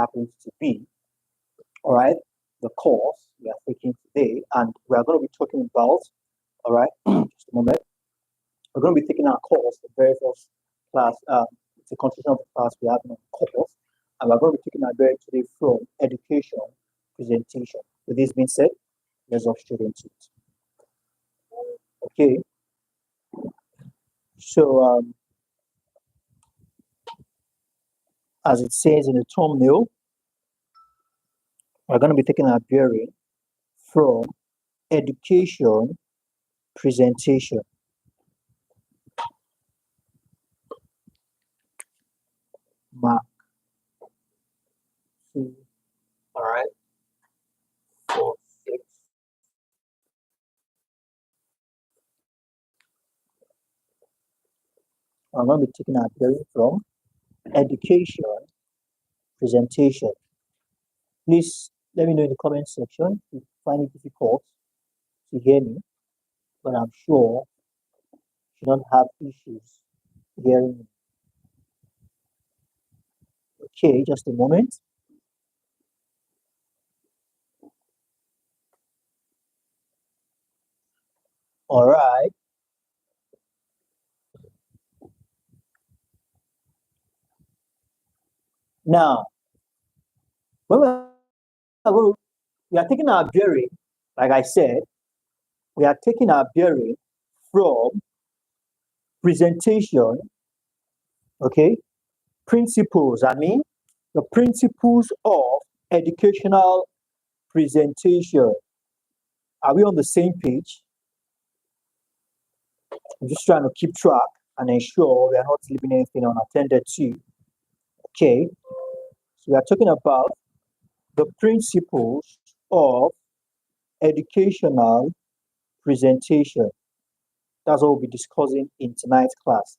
happens to be, all right, the course we are taking today, and we are going to be talking about, all right, just a moment. We're going to be taking our course, the very first class. It's a continuation of the class we have on course, and we're going to be taking our very today from education presentation. With this being said, let's hop straight into it. Okay. So, as it says in the thumbnail, we're going to be taking our bearing from education presentation. MAC2, all right, 46. I'm going to be taking our bearing from education presentation. Please let me know in the comment section if you find it difficult to hear me, but I'm sure you don't have issues hearing me. Okay, just a moment. All right. Now, when we are taking our bearing, like I said, we are taking our bearing from presentation, okay, principles. I mean, the principles of educational presentation. Are we on the same page? I'm just trying to keep track and ensure we are not leaving anything unattended to. Okay, so we are talking about the principles of educational presentation. That's what we'll be discussing in tonight's class.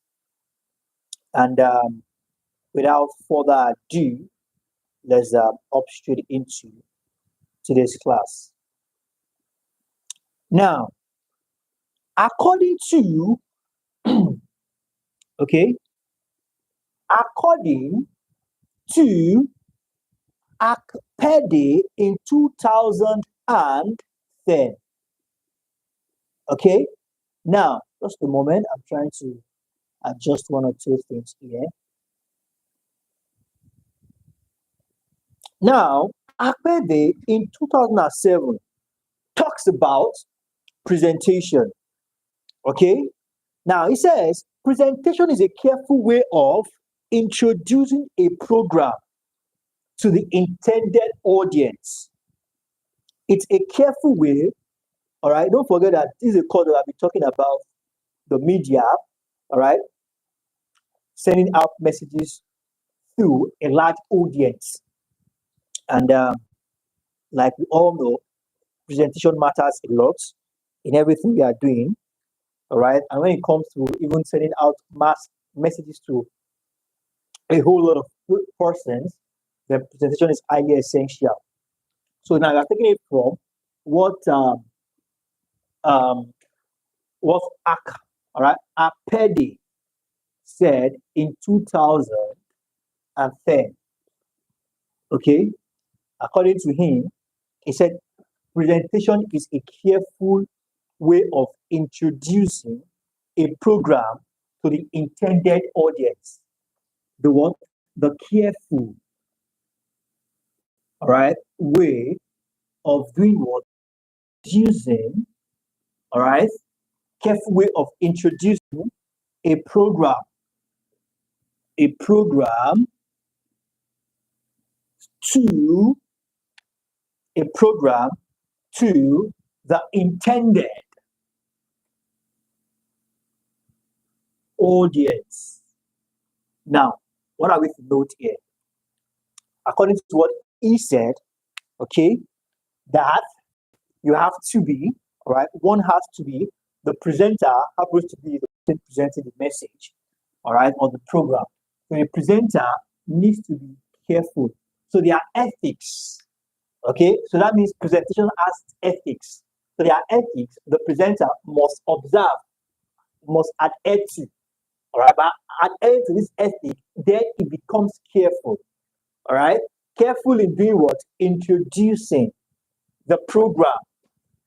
And without further ado, let's hop straight into today's class. Now, according to, okay, according to ACPEDI in 2010, okay, now, just a moment, I'm trying to adjust one or two things here. Now, ACPEDI in 2007 talks about presentation, okay? Now, it says, presentation is a careful way of introducing a program to the intended audience. It's a careful way, all right? Don't forget that this is a course that I'll be talking about the media, all right? Sending out messages through a large audience. And like we all know, presentation matters a lot in everything we are doing, all right? And when it comes to even sending out mass messages to a whole lot of persons, the presentation is highly essential. So now we're taking it from what AC, all right, ACPEDI said in 2010. Okay, according to him, he said presentation is a careful way of introducing a program to the intended audience. The what? The careful, all right, way of doing what? Using, all right, careful way of introducing a program to the intended audience. Now, what are we to note here? According to what he said, okay, that you have to be, all right, one has to be, the presenter happens to be the person presenting the message, all right, on the program. So the presenter needs to be careful. So there are ethics, okay? So that means presentation has ethics. So there are ethics the presenter must observe, must adhere to, all right? But adhering to this ethic, then it becomes careful, all right? careful in doing what? Introducing the program.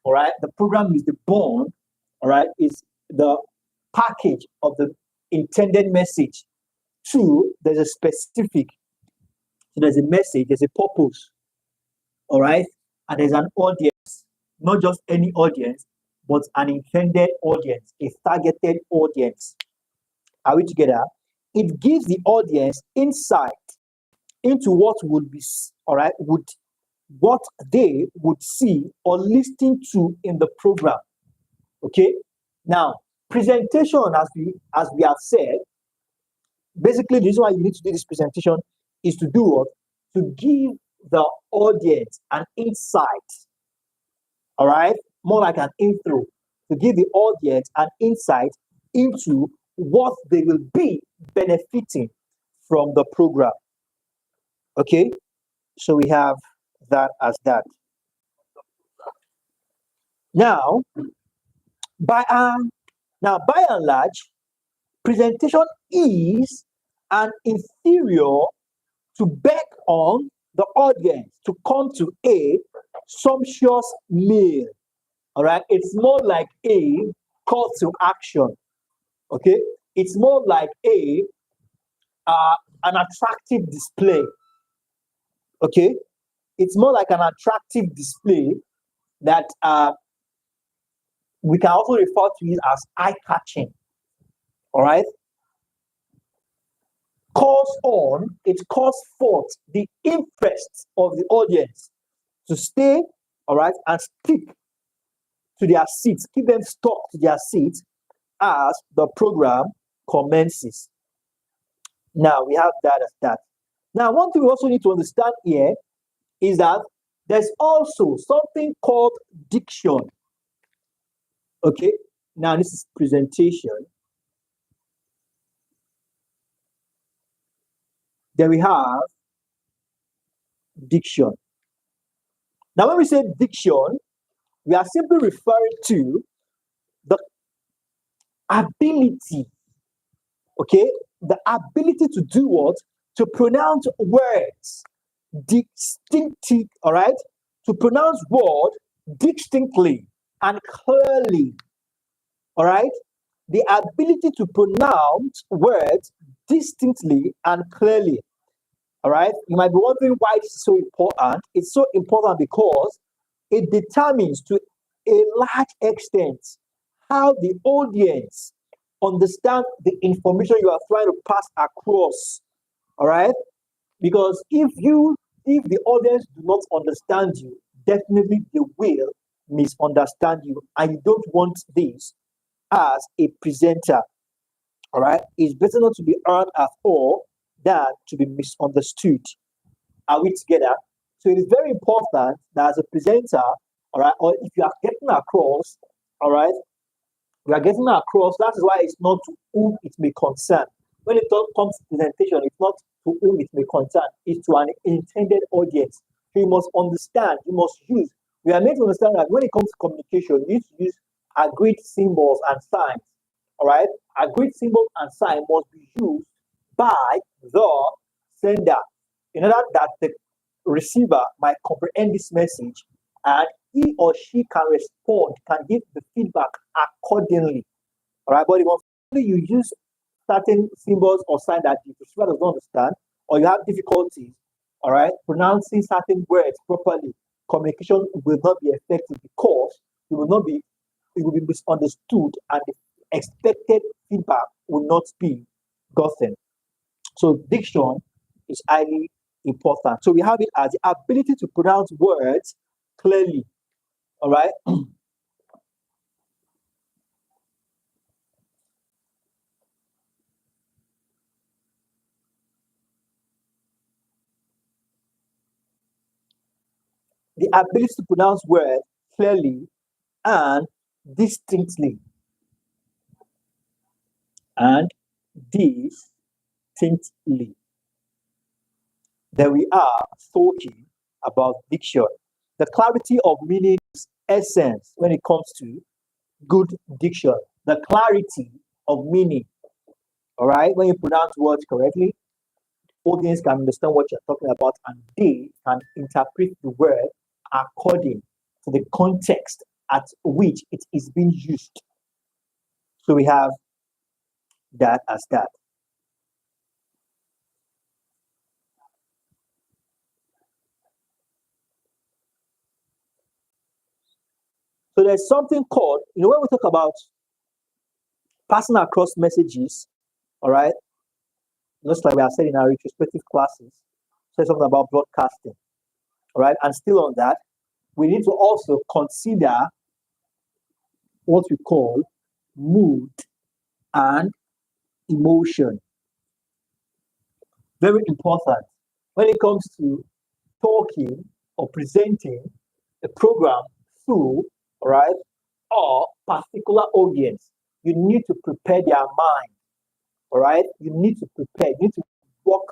All right. The program is the bond. All right. Is the package of the intended message. Two, there's a specific. So there's a message, there's a purpose. All right. And there's an audience, not just any audience, but an intended audience, a targeted audience. Are we together? It gives the audience insight into what would be, all right, what they would see or listen to in the program. Okay. Now, presentation, as we have said, basically the reason why you need to do this presentation is to do what? To give the audience an insight. All right, more like an intro, to give the audience an insight into what they will be benefiting from the program. Okay, so we have that as that. Now, by and large, presentation is an inferior to beg on the audience to come to a sumptuous meal. All right, it's more like a call to action. Okay, it's more like an attractive display. Okay, it's more like an attractive display that we can also refer to it as eye-catching. All right, it calls forth the interest of the audience to stay, all right, and stick to their seats, keep them stuck to their seats as the program commences. Now we have that as that. Now, one thing we also need to understand here is that there's also something called diction. Okay, now this is presentation. Then we have diction. Now, when we say diction, we are simply referring to the ability, okay, the ability to do what? To pronounce words distinctly, all right? To pronounce words distinctly and clearly, all right? The ability to pronounce words distinctly and clearly, all right? You might be wondering why this is so important. It's so important because it determines to a large extent how the audience understand the information you are trying to pass across. All right, because if the audience do not understand you, definitely they will misunderstand you, and you don't want this as a presenter. All right, it's better not to be heard at all than to be misunderstood. Are we together? So it is very important that as a presenter, all right, or if you are getting across, all right, we are getting across. That is why it's not to whom it may concern. When it comes to presentation, it's not to whom it may concern, it's to an intended audience. So you must understand, you must use. We are made to understand that when it comes to communication, you need to use agreed symbols and signs. All right, agreed symbols and signs must be used by the sender in order that the receiver might comprehend this message and he or she can respond, can give the feedback accordingly. All right, but if you use certain symbols or signs that the receiver does not understand, or you have difficulties, all right, pronouncing certain words properly, communication will not be effective because it will be misunderstood and the expected feedback will not be gotten. So diction is highly important. So we have it as the ability to pronounce words clearly. All right. The ability to pronounce words clearly and distinctly. And distinctly. Then we are talking about diction. The clarity of meaning is essence when it comes to good diction. The clarity of meaning. All right, when you pronounce words correctly, audience can understand what you're talking about, and they can interpret the word according to the context at which it is being used. So we have that as that. So there's something called, when we talk about passing across messages, all right, just like we have said in our retrospective classes, say something about broadcasting, all right, and still on that, we need to also consider what we call mood and emotion. Very important when it comes to talking or presenting a program through, all right, or particular audience. You need to prepare their mind, all right? You need to prepare, you need to work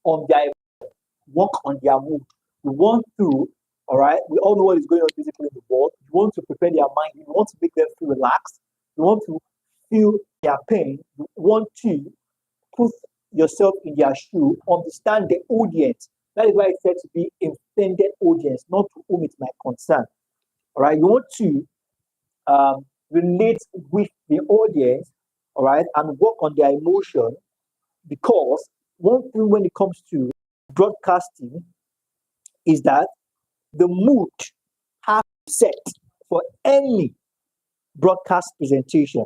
on their mood. You want to, all right, we all know what is going on physically in the world. You want to prepare their mind, you want to make them feel relaxed, you want to feel their pain, you want to put yourself in their shoe, understand the audience. That is why it said to be intended audience, not to whom it might concern. All right, you want to relate with the audience, all right, and work on their emotion, because one thing when it comes to broadcasting is that the mood has set for any broadcast presentation.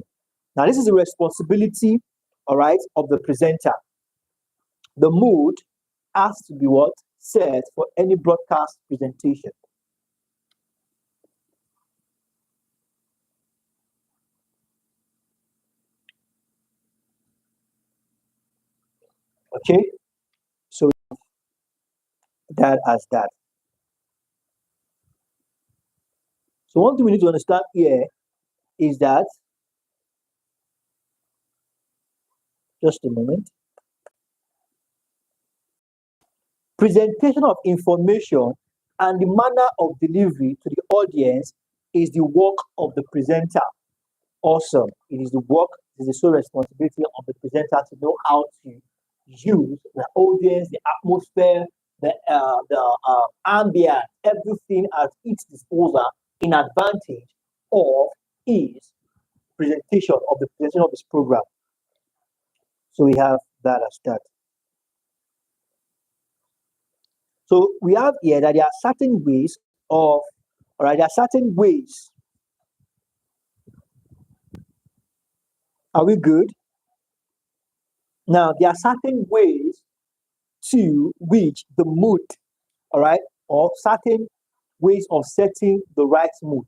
Now, this is a responsibility, all right, of the presenter. The mood has to be what? Set for any broadcast presentation. Okay, so that as that. So one thing we need to understand here is that, just a moment, presentation of information and the manner of delivery to the audience is the work of the presenter. Awesome. It is the sole responsibility of the presenter to know how to use the audience, the atmosphere, the ambient, everything at its disposal in advantage of his presentation of his program. So we have that as that. So we have here that there are certain ways of, all right, there are certain ways. Are we good? Now, there are certain ways to which the mood, all right, or certain ways of setting the right mood.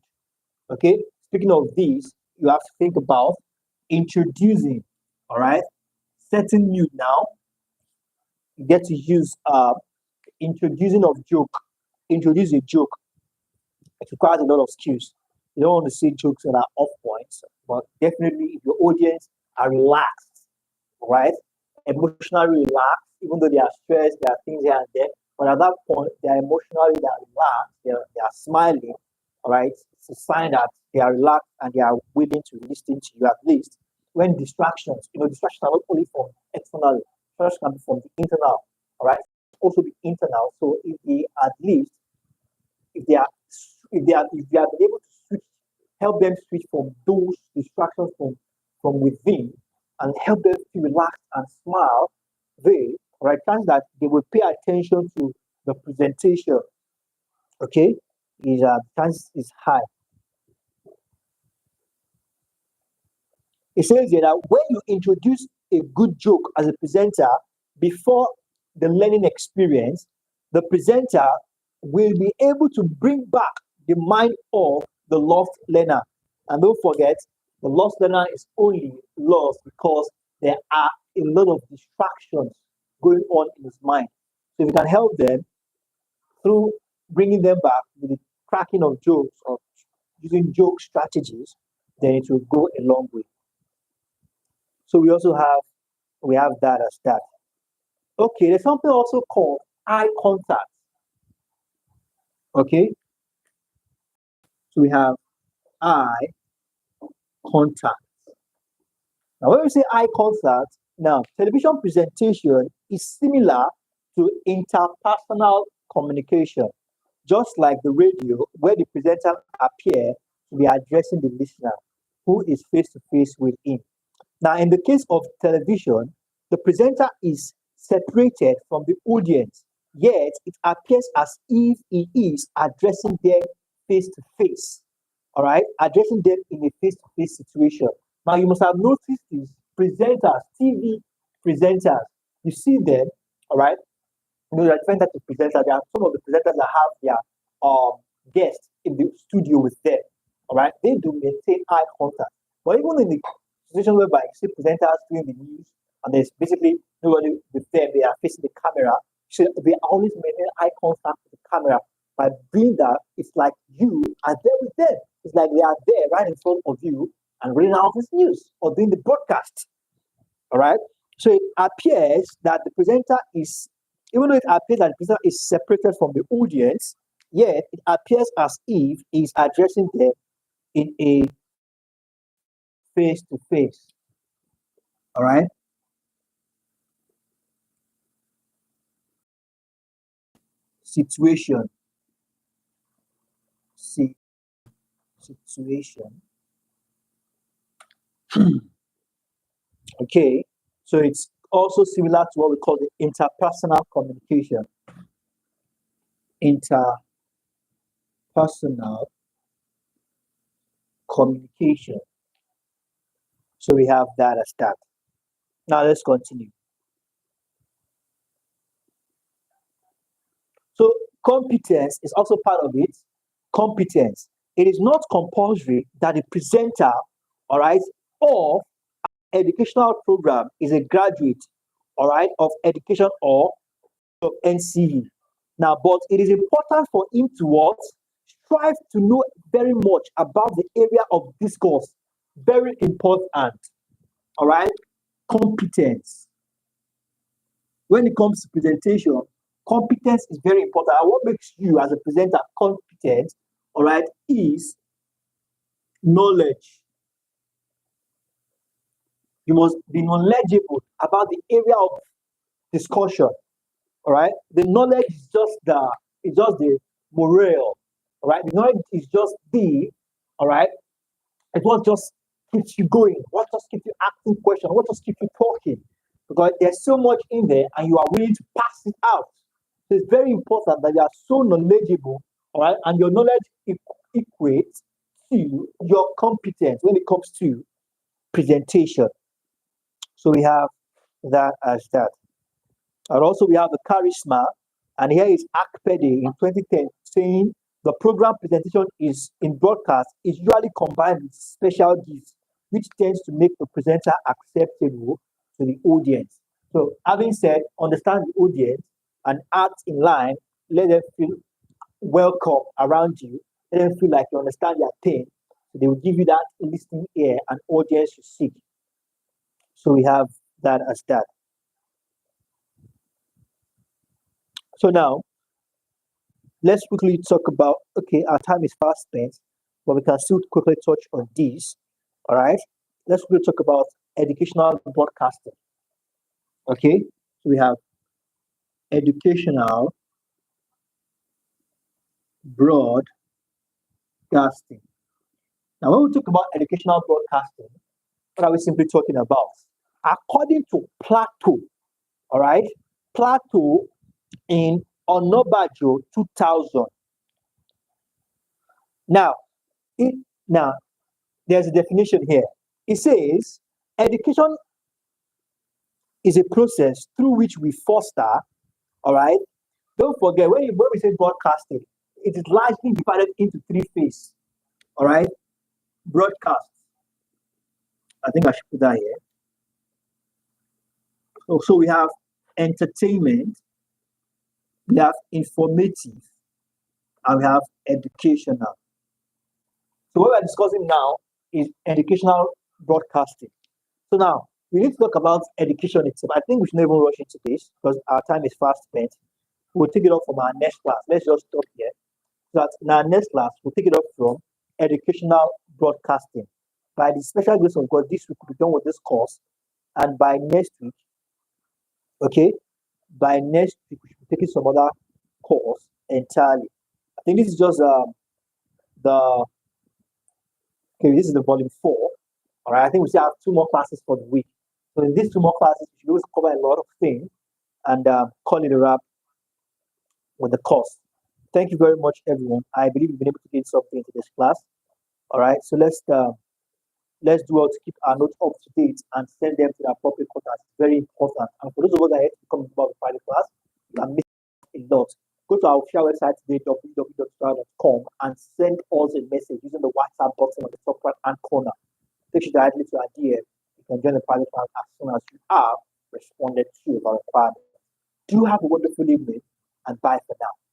Okay, speaking of these, you have to think about introducing, all right, setting mood. Now, you get to use introducing of joke, introduce a joke. It requires a lot of skills. You don't want to say jokes that are off points, but definitely if your audience are relaxed, right, emotionally relaxed, even though they are stressed, there are things here and there, but at that point, they are relaxed, they are smiling, all right, it's a sign that they are relaxed and they are willing to listen to you. At least when distractions, distractions are not only from external, distractions can be from the internal, all right, also be internal. So if they at least, if they are able to switch, help them switch from those distractions from within and help them to relax and smile, they, right, chance that they will pay attention to the presentation, okay, is chance is high. It says here that when you introduce a good joke as a presenter before the learning experience, the presenter will be able to bring back the mind of the lost learner. And don't forget, the lost learner is only lost because there are a lot of distractions going on in his mind. So if you can help them through bringing them back with the cracking of jokes or using joke strategies, then it will go a long way. So we have that as that. Okay, there's something also called eye contact. Okay, so we have eye contact. Now, when we say eye contact, Now, television presentation is similar to interpersonal communication, just like the radio, where the presenter appears to be addressing the listener who is face to face with him. Now, in the case of television, the presenter is separated from the audience, yet it appears as if he is addressing them face to face. All right, addressing them in a face to face situation. Now, you must have noticed these presenters, TV presenters, you see them, all right, there are different types of presenters. There are some of the presenters that have their guests in the studio with them. All right, they do maintain eye contact. But even in the situation whereby you see presenters doing the news and there's basically nobody with them, they are facing the camera. So they always maintain eye contact with the camera. By doing that, it's like you are there with them. It's like they are there right in front of you and reading out this news or doing the broadcast. All right. So it appears that the presenter is, even though it appears that the presenter is separated from the audience, yet it appears as if he's addressing them in a face to face. All right. Situation. Situation. Okay. So it's also similar to what we call the interpersonal communication. Interpersonal communication. So we have that as that. Now let's continue. So competence is also part of it. Competence. It is not compulsory that the presenter, all right, of educational program is a graduate, all right, of education or of NCE. Now, but it is important for him to what? Strive to know very much about the area of discourse. Very important. All right, competence. When it comes to presentation, competence is very important. And what makes you as a presenter competent, all right, is knowledge. You must be knowledgeable about the area of discussion. All right, the knowledge is just the morale. All right, the knowledge is just all right. It what just keeps you going. What just keeps you asking questions? What just keeps you talking? Because there's so much in there, and you are willing to pass it out. So it's very important that you are so knowledgeable, all right, and your knowledge equates to your competence when it comes to presentation. So we have that as that. And also we have the charisma, and here is ACPEDE in 2010 saying the program presentation is in broadcast is usually combined with special gifts, which tends to make the presenter acceptable to the audience. So having said, understand the audience and act in line, let them feel welcome around you, let them feel like you understand their pain. So they will give you that listening ear and audience you seek. So we have that as that. So now, let's quickly talk about, okay, our time is fast spent, but we can still quickly touch on these. All right, let's quickly talk about educational broadcasting. Okay, so we have educational broadcasting. Now, when we talk about educational broadcasting, what are we simply talking about? According to Plato, all right, Plato in Onobajo 2000. Now, there's a definition here. It says education is a process through which we foster, all right. Don't forget, when we say broadcasting, it is largely divided into three phases, all right. Broadcast. I think I should put that here. So we have entertainment, we have informative, and we have educational. So what we're discussing now is educational broadcasting. So now we need to talk about education itself. I think we should not even rush into this because our time is fast spent. We'll take it up from our next class. Let's just stop here. So that in our next class, we'll take it up from educational broadcasting. By the special grace of God, this week we'll be done with this course. And by next week, okay, by next week we should be taking some other course entirely. I think this is just the okay, this is the volume 4. All right, I think we still have 2 more classes for the week. So in these 2 more classes, we should be able to cover a lot of things and call it a wrap with the course. Thank you very much, everyone. I believe you've been able to gain something into this class. All right, so let's do well to keep our notes up to date and send them to the appropriate quarters. It's very important. And for those of us that are yet to become involved with private class, you are missing a lot. Go to our official website today, www.star.com, and send us a message using the WhatsApp button on the top right hand corner. Take you directly to our DM. You can join the private class as soon as you have responded to our requirements. Do have a wonderful evening, and bye for now.